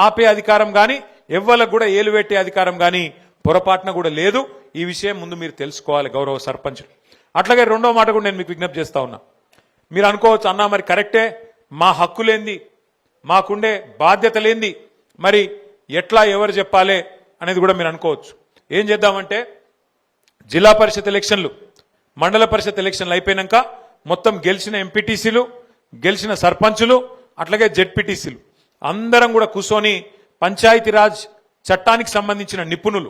ఆపే అధికారం కానీ ఎవ్వలకు కూడా ఏలు పెట్టే అధికారం కానీ పొరపాటున కూడా లేదు. ఈ విషయం ముందు మీరు తెలుసుకోవాలి గౌరవ సర్పంచులు. అట్లాగే రెండో మాట కూడా నేను మీకు విజ్ఞప్తి చేస్తా ఉన్నా. మీరు అనుకోవచ్చు అన్నా మరి కరెక్టే, మా హక్కులేంది, మాకుండే బాధ్యత లేంది, మరి ఎట్లా ఎవరు చెప్పాలి అనేది కూడా మీరు అనుకోవచ్చు. ఏం చేద్దామంటే జిల్లా పరిషత్ ఎలక్షన్లు, మండల పరిషత్ ఎలక్షన్లు అయిపోయినాక మొత్తం గెలిచిన ఎంపీటీసీలు, గెలిచిన సర్పంచులు, అట్లాగే జెడ్పీటీసీలు అందరం కూడా కూర్చొని పంచాయతీరాజ్ చట్టానికి సంబంధించిన నిపుణులు,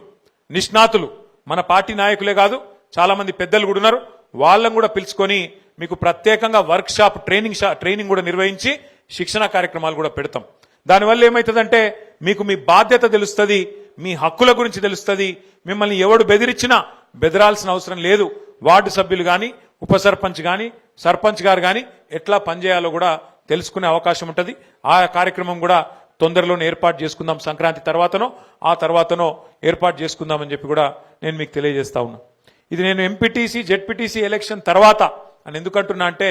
నిష్ణాతులు, మన పార్టీ నాయకులే కాదు చాలా మంది పెద్దలు కూడా ఉన్నారు, వాళ్ళని కూడా పిలుచుకొని మీకు ప్రత్యేకంగా వర్క్ షాప్ ట్రైనింగ్ కూడా నిర్వహించి శిక్షణ కార్యక్రమాలు కూడా పెడతాం. దానివల్ల ఏమవుతుందంటే మీకు మీ బాధ్యత తెలుస్తుంది, మీ హక్కుల గురించి తెలుస్తుంది. మిమ్మల్ని ఎవడు బెదిరించినా బెదరాల్సిన అవసరం లేదు. వార్డు సభ్యులు కానీ, ఉప సర్పంచ్ కానీ, సర్పంచ్ గారు కానీ ఎట్లా పనిచేయాలో కూడా తెలుసుకునే అవకాశం ఉంటుంది. ఆ కార్యక్రమం కూడా తొందరలోనే ఏర్పాటు చేసుకుందాం, సంక్రాంతి తర్వాతనో ఆ తర్వాతనో ఏర్పాటు చేసుకుందామని చెప్పి కూడా నేను మీకు తెలియజేస్తా ఉన్నా. ఇది నేను ఎంపీటీసీ జెడ్పీటీసీ ఎలక్షన్ తర్వాత అని ఎందుకంటున్నా అంటే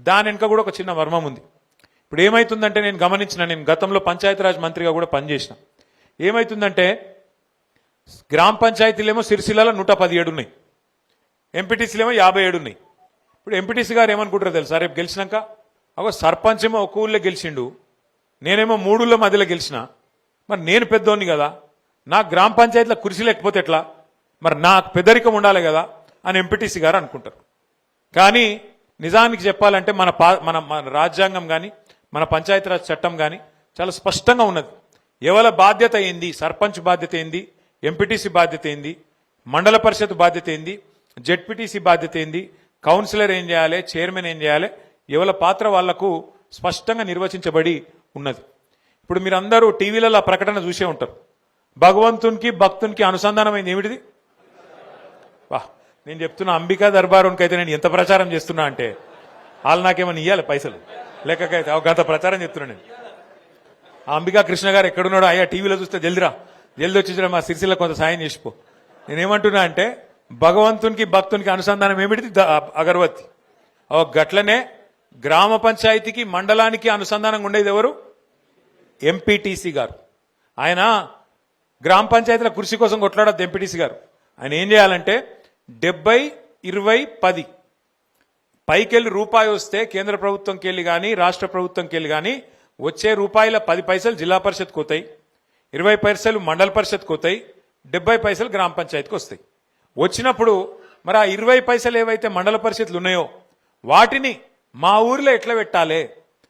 దాని వెనుక కూడా ఒక చిన్న మర్మం ఉంది. ఇప్పుడు ఏమైతుందంటే నేను గతంలో పంచాయతీరాజ్ మంత్రిగా కూడా పనిచేసిన. ఏమైతుందంటే గ్రామ పంచాయతీలేమో సిరిసిల్లలో 117 ఉన్నాయి, ఎంపీటీసీలేమో 57 ఉన్నాయి. ఇప్పుడు ఎంపీటీసీ గారు ఏమనుకుంటారో తెలుసా, రేపు గెలిచినాక అగో సర్పంచ్ ఏమో ఒక ఊళ్ళో గెలిచిండు, నేనేమో 3 ఊళ్ళ మధ్యలో గెలిచిన, మరి నేను పెద్దోన్ని కదా, నా గ్రామ పంచాయతీలో కుర్చీ లేకపోతే ఎట్లా, మరి నాకు పెద్దరికం ఉండాలి కదా అని ఎంపీటీసీ గారు అనుకుంటారు. కానీ నిజానికి చెప్పాలంటే మన మన రాజ్యాంగం కానీ మన పంచాయతీరాజ్ చట్టం కానీ చాలా స్పష్టంగా ఉన్నది. ఎవరి బాధ్యత ఏంది, సర్పంచ్ బాధ్యత ఏంది, ఎంపీటీసీ బాధ్యత ఏంది, మండల పరిషత్ బాధ్యత ఏంది, జెడ్పీటీసీ బాధ్యత ఏంది, కౌన్సిలర్ ఏం చేయాలి, చైర్మన్ ఏం చేయాలి, ఎవరి పాత్ర వాళ్లకు స్పష్టంగా నిర్వచించబడి ఉన్నది. ఇప్పుడు మీరందరూ టీవీలలో ప్రకటన చూసే ఉంటారు, భగవంతునికి భక్తునికి అనుసంధానమైంది ఏమిటిది? వా, నేను చెప్తున్నా అంబికా దర్బారునికి అయితే నేను ఎంత ప్రచారం చేస్తున్నా అంటే వాళ్ళు నాకేమని ఇవ్వాలి పైసలు లెక్కకైతే గత ప్రచారం చెప్తున్నా నేను. ఆ అంబికా కృష్ణ గారు ఎక్కడున్నాడో, అయ్యా టీవీలో చూస్తే జల్ది వచ్చి మా సిరిసిల్ల కొంత సాయం చేసిపో. నేనేమంటున్నా అంటే భగవంతునికి భక్తునికి అనుసంధానం ఏమిటిది? అగరవత్తి. గట్లనే గ్రామ పంచాయతీకి మండలానికి అనుసంధానంగా ఉండేది ఎవరు? ఎంపీటీసీ గారు. ఆయన గ్రామ పంచాయతీల కుర్చీ కోసం కొట్లాడద్దు ఎంపీటీసీ గారు. ఆయన ఏం చేయాలంటే 70-20-10 పైకెళ్ళి రూపాయి వస్తే కేంద్ర ప్రభుత్వంకి వెళ్ళి కానీ రాష్ట్ర ప్రభుత్వంకి వెళ్ళి కానీ వచ్చే రూపాయల 10 పైసలు జిల్లా పరిషత్కి పోతాయి, 20 పైసలు మండల పరిషత్కి పోతాయి, 70 పైసలు గ్రామ పంచాయతీకి వస్తాయి. వచ్చినప్పుడు మరి ఆ 20 పైసలు ఏవైతే మండల పరిషత్లు ఉన్నాయో వాటిని మా ఊర్లో ఎట్లా పెట్టాలి,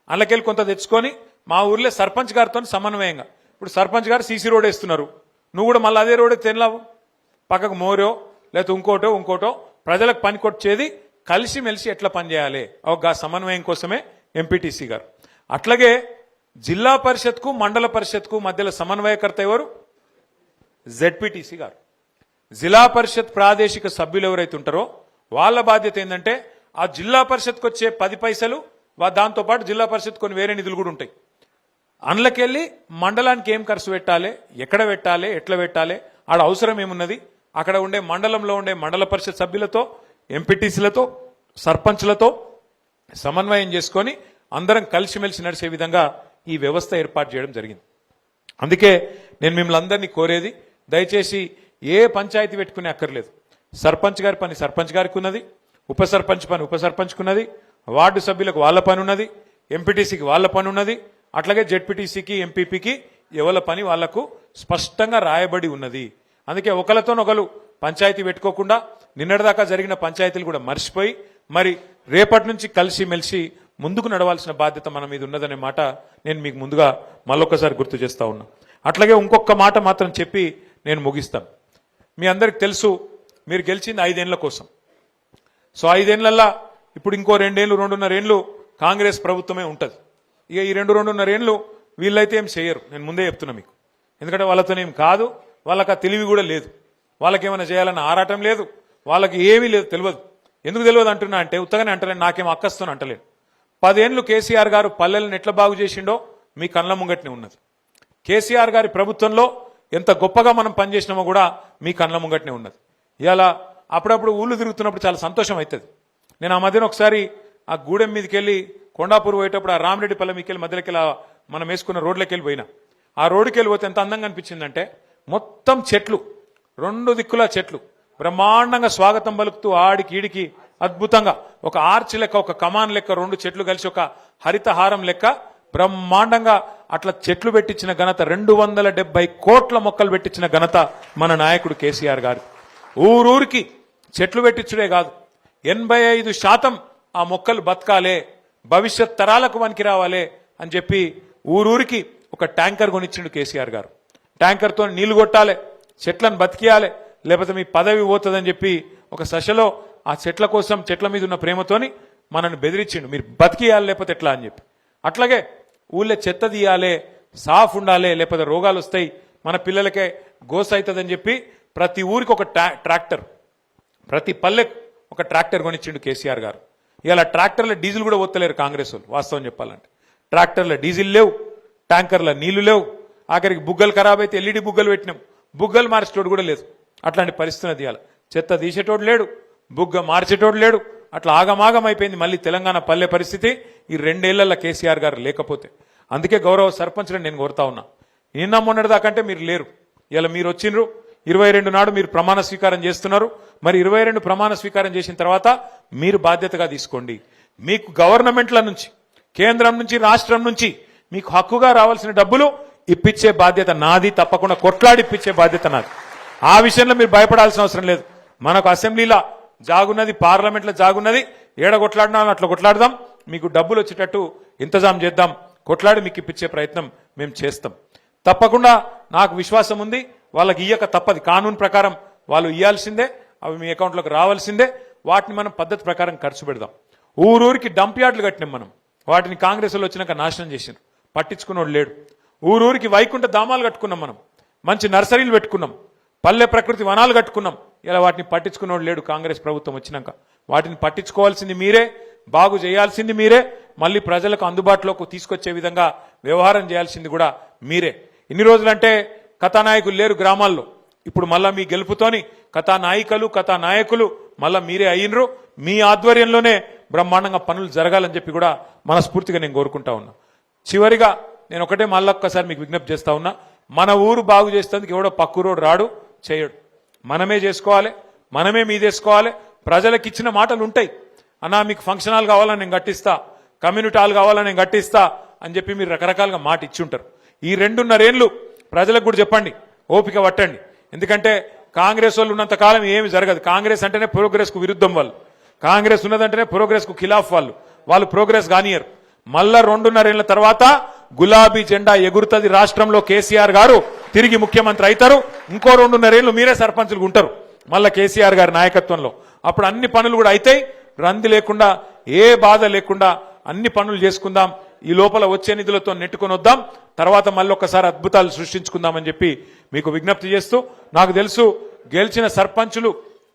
అందులోకెళ్ళి కొంత తెచ్చుకొని మా ఊర్లో సర్పంచ్ గారితో సమన్వయంగా, ఇప్పుడు సర్పంచ్ గారు సీసీ రోడ్ వేస్తున్నారు, నువ్వు కూడా మళ్ళీ అదే రోడ్ తెనలావు, పక్కకు మోరో లేకపోతే ఇంకోటో ప్రజలకు పని కొట్టేది కలిసిమెలిసి ఎట్లా పనిచేయాలి, ఒక సమన్వయం కోసమే ఎంపీటీసీ గారు. అట్లాగే జిల్లా పరిషత్కు మండల పరిషత్కు మధ్యలో సమన్వయకర్త ఎవరు? జెడ్పీటీసీ గారు. జిల్లా పరిషత్ ప్రాదేశిక సభ్యులు ఎవరైతే ఉంటారో వాళ్ళ బాధ్యత ఏంటంటే ఆ జిల్లా పరిషత్కు వచ్చే 10 పైసలు దాంతోపాటు జిల్లా పరిషత్ కొన్ని వేరే నిధులు కూడా ఉంటాయి, అందులోకెళ్ళి మండలానికి ఏం ఖర్చు పెట్టాలి, ఎక్కడ పెట్టాలి, ఎట్లా పెట్టాలి, ఆడ అవసరం ఏమున్నది, అక్కడ ఉండే మండలంలో ఉండే మండల పరిషత్ సభ్యులతో ఎంపీటీసీలతో సర్పంచ్లతో సమన్వయం చేసుకొని అందరం కలిసిమెలిసి నడిచే విధంగా ఈ వ్యవస్థ ఏర్పాటు చేయడం జరిగింది. అందుకే నేను మిమ్మల్ని అందరినీ కోరేది, దయచేసి ఏ పంచాయతీ పెట్టుకునే అక్కర్లేదు. సర్పంచ్ గారి పని సర్పంచ్ గారికి ఉన్నది, ఉప సర్పంచ్ పని ఉప సర్పంచ్కి ఉన్నది, వార్డు సభ్యులకు వాళ్ళ పని ఉన్నది, ఎంపీటీసీకి వాళ్ళ పని ఉన్నది, అట్లాగే జెడ్పీటీసీకి ఎంపీపీకి ఎవరి పని వాళ్లకు స్పష్టంగా రాయబడి ఉన్నది. అందుకే ఒకరితోనొకరు పంచాయతీ పెట్టుకోకుండా నిన్నటిదాకా జరిగిన పంచాయతీలు కూడా మర్చిపోయి మరి రేపటి నుంచి కలిసిమెలిసి ముందుకు నడవాల్సిన బాధ్యత మన మీద ఉన్నదనే మాట నేను మీకు ముందుగా మళ్ళొక్కసారి గుర్తు చేస్తా ఉన్నా. అట్లాగే ఇంకొక మాట మాత్రం చెప్పి నేను ముగిస్తాను. మీ అందరికి తెలుసు మీరు గెలిచింది 5 ఏళ్ల కోసం. సో 5 ఏళ్లల్లా ఇప్పుడు ఇంకో 2 ఏళ్ళు 2.5 ఏళ్ళు కాంగ్రెస్ ప్రభుత్వమే ఉంటుంది. ఇక ఈ 2-2.5 ఏళ్ళు వీళ్ళైతే ఏం చేయరు, నేను ముందే చెప్తున్నా మీకు. ఎందుకంటే వాళ్ళతోనేం కాదు, వాళ్ళకి ఆ తెలివి కూడా లేదు, వాళ్ళకేమైనా చేయాలన్న ఆరాటం లేదు, వాళ్ళకి ఏమీ లేదు, తెలియదు. ఎందుకు తెలియదు అంటున్నా అంటే ఉత్తగానే అంటలేను, నాకేం అక్కస్తోని అంటలేను. 10 ఏళ్ళు కేసీఆర్ గారు పల్లెలను ఎట్లా బాగు చేసిండో మీ కళ్ళ ముంగట్నే ఉన్నది. కేసీఆర్ గారి ప్రభుత్వంలో ఎంత గొప్పగా మనం పనిచేసినామో కూడా మీ కళ్ళ ముంగట్నే ఉన్నది. ఇలా అప్పుడప్పుడు ఊళ్ళు తిరుగుతున్నప్పుడు చాలా సంతోషం అవుతుంది. నేను ఆ మధ్యన ఒకసారి ఆ గూడెం మీదకి వెళ్ళి కొండాపూర్ పోయేటప్పుడు ఆ రామరెడ్డి పల్లె మీదకి వెళ్ళి మధ్యలోకి మనం వేసుకున్న రోడ్లోకి వెళ్ళి పోయినా. ఆ రోడ్డుకి వెళ్ళిపోతే ఎంత అందంగా అనిపించిందంటే మొత్తం చెట్లు, 2 దిక్కుల చెట్లు బ్రహ్మాండంగా స్వాగతం పలుకుతూ ఆడికి ఈడికి అద్భుతంగా ఒక ఆర్చ్ లెక్క, ఒక కమాన్ లెక్క 2 చెట్లు కలిసి ఒక హరితహారం లెక్క బ్రహ్మాండంగా అట్లా చెట్లు పెట్టించిన ఘనత, 270 కోట్ల మొక్కలు పెట్టించిన ఘనత మన నాయకుడు కేసీఆర్ గారు. ఊరూరికి చెట్లు పెట్టించుడే కాదు, 85% ఆ మొక్కలు బతకాలే, భవిష్యత్ తరాలకు పనికి రావాలే అని చెప్పి ఊరూరికి ఒక ట్యాంకర్ కొనిచ్చిండు కేసీఆర్ గారు. ట్యాంకర్తో నీళ్లు కొట్టాలి, చెట్లను బతికియాలి, లేకపోతే మీ పదవి పోతుందని చెప్పి ఒక సశలో ఆ చెట్ల కోసం చెట్ల మీద ఉన్న ప్రేమతోని మనల్ని బెదిరించిండు, మీరు బతికియాలి లేకపోతే ఎట్లా అని చెప్పి. అట్లాగే ఊళ్ళో చెత్త తీయాలి, సాఫ్ ఉండాలి, లేకపోతే రోగాలు వస్తాయి, మన పిల్లలకే గోస అవుతుందని చెప్పి ప్రతి ఊరికి ఒక ట్రాక్టర్, ప్రతి పల్లెకు ఒక ట్రాక్టర్ కొనిచ్చిండు కేసీఆర్ గారు. ఇలా ట్రాక్టర్ల డీజిల్ కూడా పోతలేరు కాంగ్రెస్ వాళ్ళు, వాస్తవం చెప్పాలంటే. ట్రాక్టర్ల డీజిల్ లేవు, ట్యాంకర్ల నీళ్లు లేవు, ఆఖరికి బుగ్గలు ఖరాబ్ అయితే ఎల్ఈడి బుగ్గలు పెట్టినాం, బుగ్గలు మార్చేటోడు కూడా లేదు. అట్లాంటి పరిస్థితి తీయాలి, చెత్త తీసేటోడు లేడు, బుగ్గ మార్చేటోడు లేడు, అట్లా ఆగమాగం అయిపోయింది మళ్ళీ తెలంగాణ పల్లె పరిస్థితి ఈ 2 ఏళ్లలో కేసీఆర్ గారు లేకపోతే. అందుకే గౌరవ సర్పంచ్లను నేను కోరుతా ఉన్నా, నిన్న మొన్నటిదాకంటే మీరు లేరు, ఇలా మీరు వచ్చిండ్రు, 22 నాడు మీరు ప్రమాణ స్వీకారం చేస్తున్నారు. మరి 22 ప్రమాణ స్వీకారం చేసిన తర్వాత మీరు బాధ్యతగా తీసుకోండి. మీకు గవర్నమెంట్ల నుంచి, కేంద్రం నుంచి, రాష్ట్రం నుంచి మీకు హక్కుగా రావాల్సిన డబ్బులు ఇప్పించే బాధ్యత నాది. తప్పకుండా కొట్లాడి ఇప్పించే బాధ్యత నాది. ఆ విషయంలో మీరు భయపడాల్సిన అవసరం లేదు. మనకు అసెంబ్లీలో జాగున్నది, పార్లమెంట్లో జాగున్నది. ఏడ కొట్లాడినా అట్లా కొట్లాడదాం. మీకు డబ్బులు వచ్చేటట్టు ఇంతజాం చేద్దాం. కొట్లాడి మీకు ఇప్పించే ప్రయత్నం మేము చేస్తాం. తప్పకుండా నాకు విశ్వాసం ఉంది. వాళ్ళకి ఇయ్యక తప్పది. కానూన్ ప్రకారం వాళ్ళు ఇయ్యాల్సిందే. అవి మీ అకౌంట్లోకి రావాల్సిందే. వాటిని మనం పద్ధతి ప్రకారం ఖర్చు పెడదాం. ఊరూరికి డంప్ యార్డులు కట్టినాం మనం. వాటిని కాంగ్రెస్ వాళ్ళు వచ్చినాక నాశనం చేసినారు. పట్టించుకున్నోడు లేడు. ఊరూరికి వైకుంఠ ధామాలు కట్టుకున్నాం మనం. మంచి నర్సరీలు పెట్టుకున్నాం. పల్లె ప్రకృతి వనాలు కట్టుకున్నాం. ఇలా వాటిని పట్టించుకున్నోడు లేడు. కాంగ్రెస్ ప్రభుత్వం వచ్చినాక వాటిని పట్టించుకోవాల్సింది మీరే, బాగు చేయాల్సింది మీరే, మళ్ళీ ప్రజలకు అందుబాటులోకి తీసుకొచ్చే విధంగా వ్యవహారం చేయాల్సింది కూడా మీరే. ఇన్ని రోజులంటే కథానాయకులు లేరు గ్రామాల్లో. ఇప్పుడు మళ్ళా మీ గెలుపుతోని కథానాయికలు, కథానాయకులు మళ్ళా మీరే అయినరు. మీ ఆధ్వర్యంలోనే బ్రహ్మాండంగా పనులు జరగాలని చెప్పి కూడా మనస్ఫూర్తిగా నేను కోరుకుంటా ఉన్నా. చివరిగా నేను ఒకటే మళ్ళొక్కసారి మీకు విజ్ఞప్తి చేస్తా ఉన్నా. మన ఊరు బాగు చేసేందుకు ఎవడో పక్కూరోడు రాడు, చేయడు. మనమే చేసుకోవాలి, మనమే మీదేసుకోవాలి. ప్రజలకు ఇచ్చిన మాటలు ఉంటాయి. అన్నా మీకు ఫంక్షన్ హాల్ కావాలని నేను కట్టిస్తా, కమ్యూనిటీ హాల్ కావాలని నేను కట్టిస్తా అని చెప్పి మీరు రకరకాలుగా మాట ఇచ్చి ఉంటారు. ఈ 2.5 ఏళ్లు ప్రజలకు కూడా చెప్పండి, ఓపిక పట్టండి. ఎందుకంటే కాంగ్రెస్ వాళ్ళు ఉన్నంత కాలం ఏమి జరగదు. కాంగ్రెస్ అంటేనే ప్రోగ్రెస్ కు విరుద్ధం వాళ్ళు. కాంగ్రెస్ ఉన్నదంటేనే ప్రోగ్రెస్ కు ఖిలాఫ్ వాళ్ళు ప్రోగ్రెస్ కానియరు. మళ్ళా 2.5 ఏళ్ల తర్వాత గులాబీ జెండా ఎగురుతుంది రాష్ట్రంలో. కేసీఆర్ గారు తిరిగి ముఖ్యమంత్రి అవుతారు. ఇంకో 2.5 ఏళ్లు మీరే సర్పంచులు ఉంటారు మళ్ళా కేసీఆర్ గారి నాయకత్వంలో. అప్పుడు అన్ని పనులు కూడా అవుతాయి. రంది లేకుండా, ఏ బాధ లేకుండా అన్ని పనులు చేసుకుందాం. ఈ లోపల వచ్చే నిధులతో నెట్టుకొని వద్దాం. తర్వాత మళ్ళీ ఒక్కసారి అద్భుతాలు సృష్టించుకుందామని చెప్పి మీకు విజ్ఞప్తి చేస్తూ, నాకు తెలుసు గెలిచిన సర్పంచులు,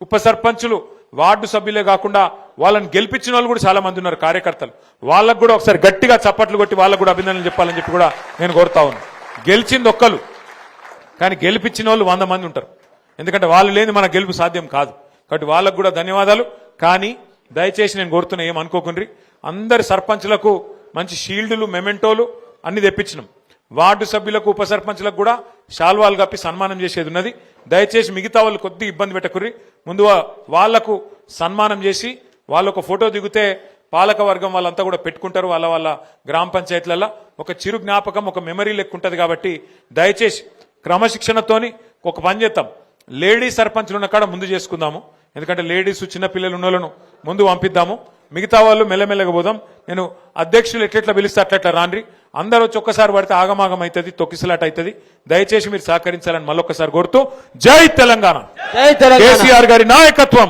ఉప సర్పంచులు, వార్డు సభ్యులే కాకుండా వాళ్ళని గెలిపించిన వాళ్ళు కూడా చాలా మంది ఉన్నారు, కార్యకర్తలు. వాళ్ళకు కూడా ఒకసారి గట్టిగా చప్పట్లు కొట్టి వాళ్ళకు కూడా అభినందనలు చెప్పాలని చెప్పి కూడా నేను కోరుతా ఉన్నాను. గెలిచింది ఒక్కరు, కానీ గెలిపించిన వాళ్ళు 100 మంది ఉంటారు. ఎందుకంటే వాళ్ళు లేని మన గెలుపు సాధ్యం కాదు. కాబట్టి వాళ్ళకు కూడా ధన్యవాదాలు. కానీ దయచేసి నేను కోరుతున్నా, ఏమనుకోకుండ్రి, అందరి సర్పంచులకు మంచి షీల్డ్లు, మెమెంటోలు అన్ని తెప్పించినాం. వార్డు సభ్యులకు, ఉప సర్పంచులకు కూడా శాల్వాలు కప్పి సన్మానం చేసేది ఉన్నది. దయచేసి మిగతా వాళ్ళు కొద్దిగా ఇబ్బంది పెట్టకుర్రి. ముందు వాళ్లకు సన్మానం చేసి వాళ్ళొక ఫోటో దిగితే పాలక వర్గం వాళ్ళంతా కూడా పెట్టుకుంటారు. వాళ్ళ గ్రామ పంచాయతీలలో ఒక చిరు జ్ఞాపకం, ఒక మెమరీ లెక్క ఉంటుంది. కాబట్టి దయచేసి క్రమశిక్షణతోని ఒక పని చేద్దాం. లేడీ సర్పంచులు ఉన్న కాడ ముందు చేసుకుందాము. ఎందుకంటే లేడీస్, చిన్నపిల్లలు ఉన్న వాళ్ళను ముందు పంపిద్దాము. మిగతా వాళ్ళు మెల్లమెల్లగా పోదాం. నేను అధ్యక్షులు ఎట్లెట్లా పిలిస్తే అట్లెట్లా రాండ్రి. అందరూ వచ్చి ఒక్కసారి పడితే ఆగమాగం అవుతుంది, తొక్కిసలాట అవుతుంది. దయచేసి మీరు సహకరించాలని మళ్ళొక్కసారి కోరుతూ, జై తెలంగాణ, కేసీఆర్ గారి నాయకత్వం.